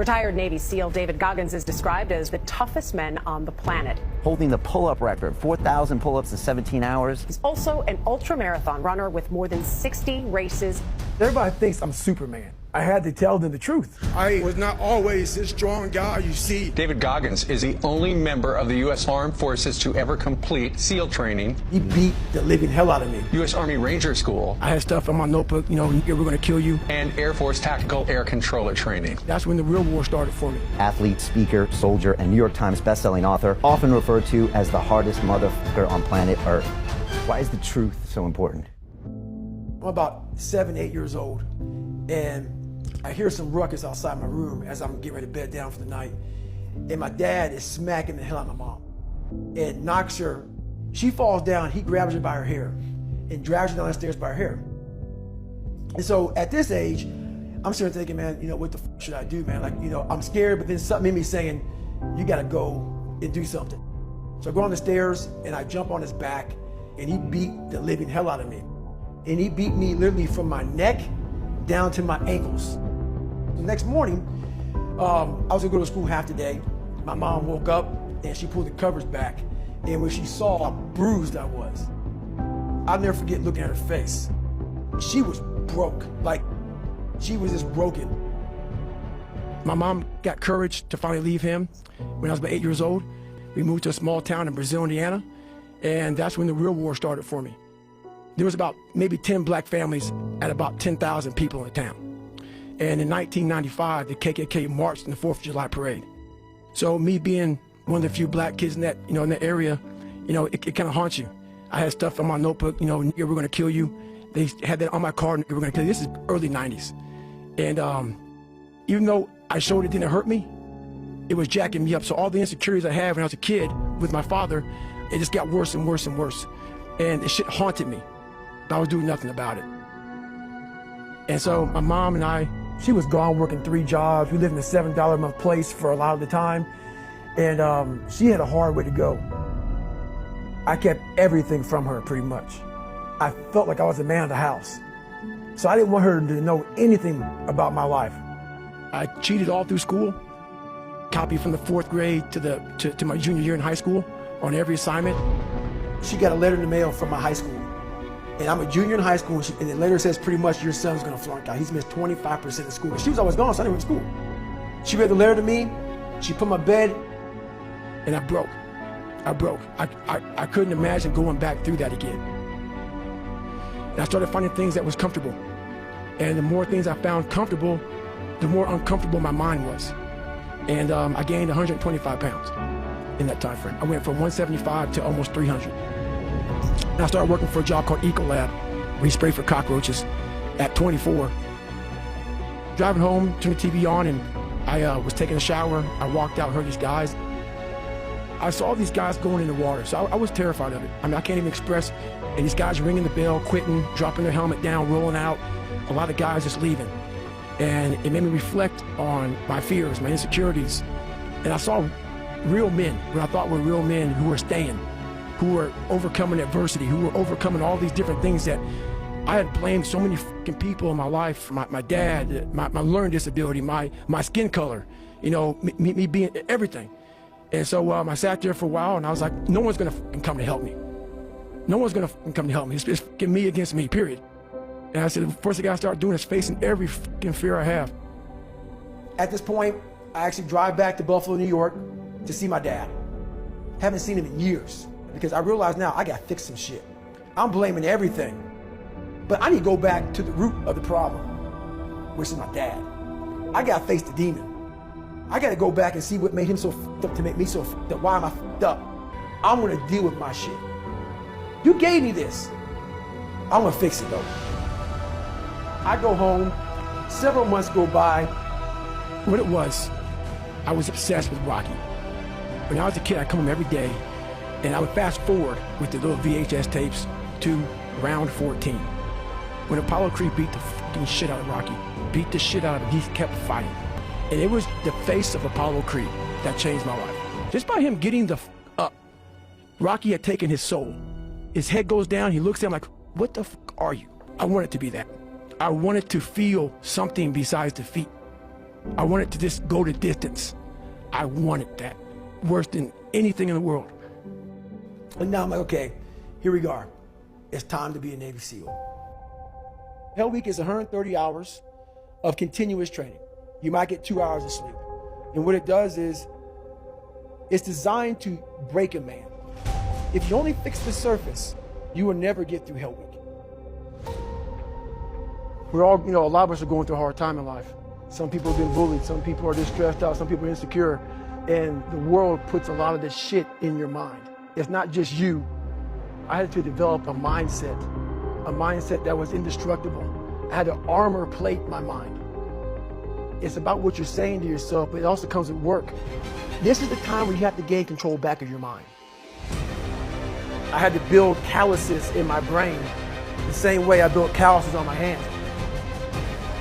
Retired Navy SEAL David Goggins is described as the toughest man on the planet. Holding the pull-up record, 4,000 pull-ups in 17 hours. He's also an ultramarathon runner with more than 60 races. Everybody thinks I'm Superman. I had to tell them the truth. I was not always this strong guy you see. David Goggins is the only member of the U.S. Armed Forces to ever complete SEAL training. He beat the living hell out of me. U.S. Army Ranger School. I had stuff on my notebook, we're going to kill you. And Air Force Tactical Air Controller training. That's when the real war started for me. Athlete, speaker, soldier, and New York Times bestselling author, often referred to as the hardest motherfucker on planet Earth. Why is the truth so important? I'm about 7, 8 years old, and I hear some ruckus outside my room as I'm getting ready to bed down for the night. And my dad is smacking the hell out of my mom and knocks her. She falls down, he grabs her by her hair and drags her down the stairs by her hair. And so at this age, I'm sitting thinking, man, what the f should I do, man? Like, I'm scared, but then something in me saying, you gotta go and do something. So I go on the stairs and I jump on his back, and he beat the living hell out of me. And he beat me literally from my neck down to my ankles. The next morning, I was gonna go to school half the day. My mom woke up and she pulled the covers back. And when she saw how bruised I was, I'll never forget looking at her face. She was broke, like she was just broken. My mom got courage to finally leave him when I was about 8 years old. We moved to a small town in Brazil, Indiana, and that's when the real war started for me. There was about maybe 10 black families at about 10,000 people in the town. And in 1995, the KKK marched in the 4th of July parade. So me being one of the few black kids in that, in that area, it kind of haunts you. I had stuff on my notebook, we're going to kill you. They had that on my card, we're going to kill you. This is early 90s. And even though I showed it didn't hurt me, it was jacking me up. So all the insecurities I had when I was a kid with my father, it just got worse and worse and worse. And the shit haunted me. I was doing nothing about it. And so my mom and I, she was gone working 3 jobs. We lived in a $7 a month place for a lot of the time. And she had a hard way to go. I kept everything from her pretty much. I felt like I was the man of the house. So I didn't want her to know anything about my life. I cheated all through school, copied from the 4th grade to my junior year in high school on every assignment. She got a letter in the mail from my high school. And I'm a junior in high school, and the letter says pretty much your son's gonna flunk out. He's missed 25% of school. But she was always gone, so I didn't went to school. She read the letter to me, she put my bed, and I broke. I couldn't imagine going back through that again. And I started finding things that was comfortable. And the more things I found comfortable, the more uncomfortable my mind was. And I gained 125 pounds in that time frame. I went from 175 to almost 300. And I started working for a job called Ecolab, where he sprayed for cockroaches at 24. Driving home, turned the TV on, and I was taking a shower. I walked out, heard these guys. I saw these guys going in the water, so I was terrified of it. I mean, I can't even express. And these guys ringing the bell, quitting, dropping their helmet down, rolling out. A lot of guys just leaving. And it made me reflect on my fears, my insecurities. And I saw real men, what I thought were real men who were staying, who were overcoming adversity, who were overcoming all these different things that I had blamed so many fucking people in my life, my dad, my learning disability, my skin color, me being everything. And so I sat there for a while and I was like, no one's gonna come to help me. No one's gonna come to help me. It's me against me, period. And I said, the first thing I gotta start doing is facing every fucking fear I have. At this point, I actually drive back to Buffalo, New York to see my dad. Haven't seen him in years because I realize now I gotta fix some shit. I'm blaming everything, but I need to go back to the root of the problem, which is my dad. I gotta face the demon. I gotta go back and see what made him so fucked up to make me so fucked up. Why am I fucked up? I'm gonna deal with my shit. You gave me this. I'm gonna fix it though. I go home, several months go by. What it was, I was obsessed with Rocky. When I was a kid, I'd come home every day and I would fast forward with the little VHS tapes to round 14. When Apollo Creed beat the fucking shit out of Rocky, beat the shit out of him, he kept fighting. And it was the face of Apollo Creed that changed my life. Just by him getting the up, Rocky had taken his soul. His head goes down, he looks at him like, what the fuck are you? I wanted to be that. I wanted to feel something besides defeat. I wanted to just go the distance. I wanted that worse than anything in the world. And now I'm like, okay, here we go. It's time to be a Navy SEAL. Hell Week is 130 hours of continuous training. You might get 2 hours of sleep. And what it does is, it's designed to break a man. If you only fix the surface, you will never get through Hell Week. We're all, a lot of us are going through a hard time in life. Some people have been bullied, some people are just stressed out, some people are insecure, and the world puts a lot of this shit in your mind. It's not just you. I had to develop a mindset that was indestructible. I had to armor plate my mind. It's about what you're saying to yourself, but it also comes with work. This is the time where you have to gain control back of your mind. I had to build calluses in my brain the same way I built calluses on my hands.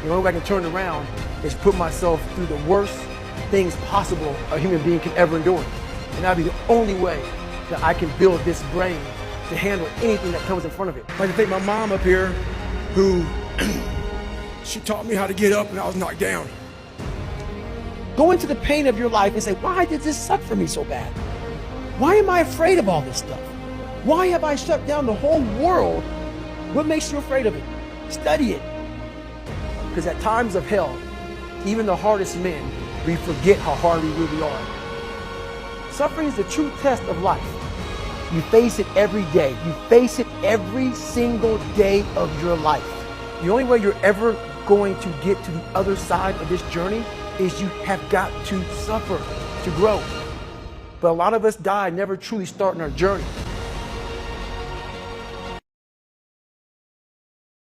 The only way I can turn around is put myself through the worst things possible a human being can ever endure. And that'll be the only way that I can build this brain to handle anything that comes in front of it. I'd like to thank my mom up here who, she taught me how to get up when I was knocked down. Go into the pain of your life and say, why did this suck for me so bad? Why am I afraid of all this stuff? Why have I shut down the whole world? What makes you afraid of it? Study it. Because at times of hell, even the hardest men, we forget how hard we really are. Suffering is the true test of life. You face it every day. You face it every single day of your life. The only way you're ever going to get to the other side of this journey is you have got to suffer to grow. But a lot of us die never truly starting our journey.